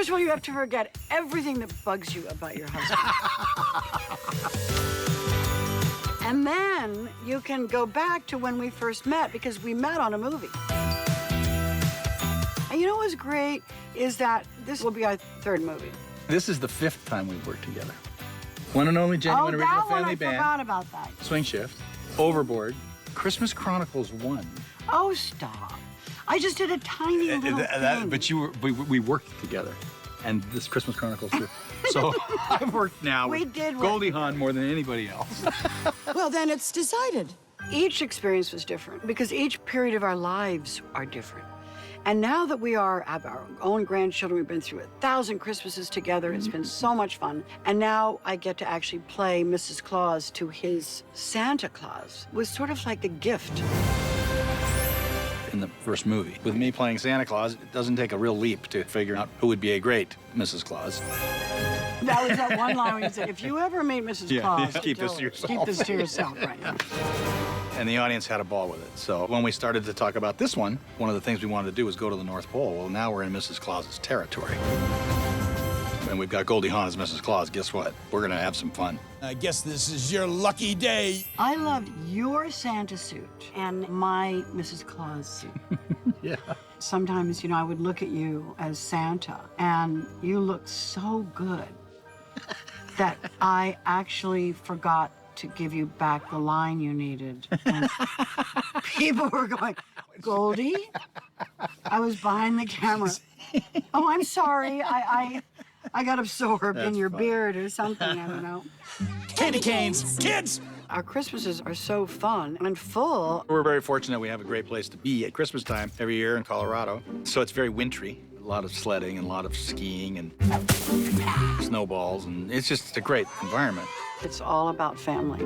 First of all, you have to forget everything that bugs you about your husband. And then you can go back to when we first met, because we met on a movie. And you know what was great is that this will be our third movie. This is the 5th time we've worked together. One and only genuine original family band. I forgot about that. Swing Shift, Overboard, Christmas Chronicles 1. Oh, stop. I just did a tiny little thing. But we worked together. And this Christmas Chronicles too. So I've worked now with Goldie Hawn more than anybody else. Well, then it's decided. Each experience was different because each period of our lives are different. And now that we have our own grandchildren, we've been through 1,000 Christmases together. It's been so much fun. And now I get to actually play Mrs. Claus to his Santa Claus. It was sort of like a gift. In the first movie, with me playing Santa Claus, it doesn't take a real leap to figure out who would be a great Mrs. Claus. That was that one line where you said, if you ever meet Mrs. Claus, keep this to yourself. Keep this to yourself, right now. And the audience had a ball with it. So when we started to talk about this one of the things we wanted to do was go to the North Pole. Well, now we're in Mrs. Claus's territory. And we've got Goldie Hawn as Mrs. Claus. Guess what? We're gonna have some fun. I guess this is your lucky day. I loved your Santa suit and my Mrs. Claus suit. Yeah. Sometimes, I would look at you as Santa, and you looked so good that I actually forgot to give you back the line you needed. And people were going, Goldie? I was behind the camera. Oh, I'm sorry. I got absorbed in your beard or something. I don't know. Candy canes, kids! Our Christmases are so fun and full. We're very fortunate we have a great place to be at Christmas time every year in Colorado. So it's very wintry. A lot of sledding and a lot of skiing and snowballs, and it's just a great environment. It's all about family.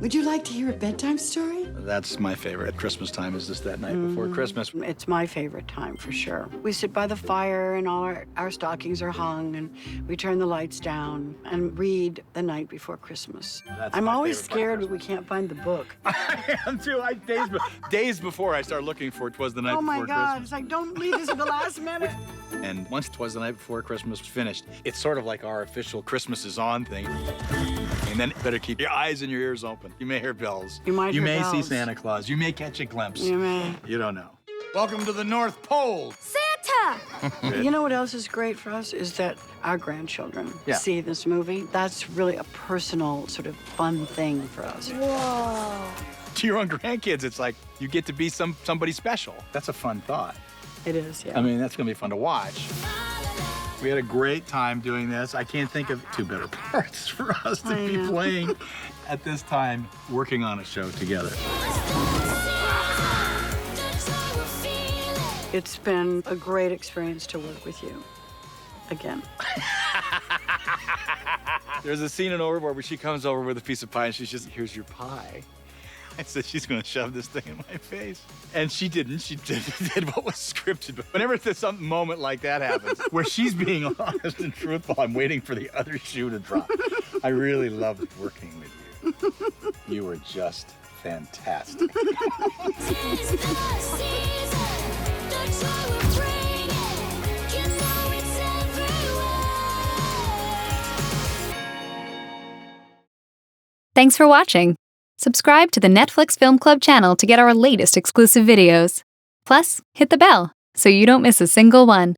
Would you like to hear a bedtime story? That's my favorite at Christmas time, is just that night before Christmas. It's my favorite time, for sure. We sit by the fire and all our stockings are hung, and we turn the lights down and read the night before Christmas. I'm always scared that we can't find the book. I am too. Days before I start looking for "'Twas the Night Oh Before my God, Christmas." it's like, don't leave this at the last minute. And once "'Twas the Night Before Christmas" was finished, it's sort of like our official Christmas is on thing. And then better keep your eyes and your ears open. You may hear bells. You might hear may see bells. Santa Claus. You may catch a glimpse. You may. You don't know. Welcome to the North Pole. Santa! You know what else is great for us is that our grandchildren see this movie. That's really a personal, sort of fun thing for us. Whoa. To your own grandkids, it's like you get to be somebody special. That's a fun thought. It is, yeah. I mean, that's going to be fun to watch. We had a great time doing this. I can't think of two better parts for us to be playing at this time, working on a show together. It's been a great experience to work with you again. There's a scene in Overboard where she comes over with a piece of pie and she's just, here's your pie. I said, she's going to shove this thing in my face. And she didn't. She did what was scripted. But whenever there's some moment like that happens, where she's being honest and truthful, I'm waiting for the other shoe to drop. I really loved working with you. You were just fantastic. Thanks for watching. Subscribe to the Netflix Film Club channel to get our latest exclusive videos. Plus, hit the bell so you don't miss a single one.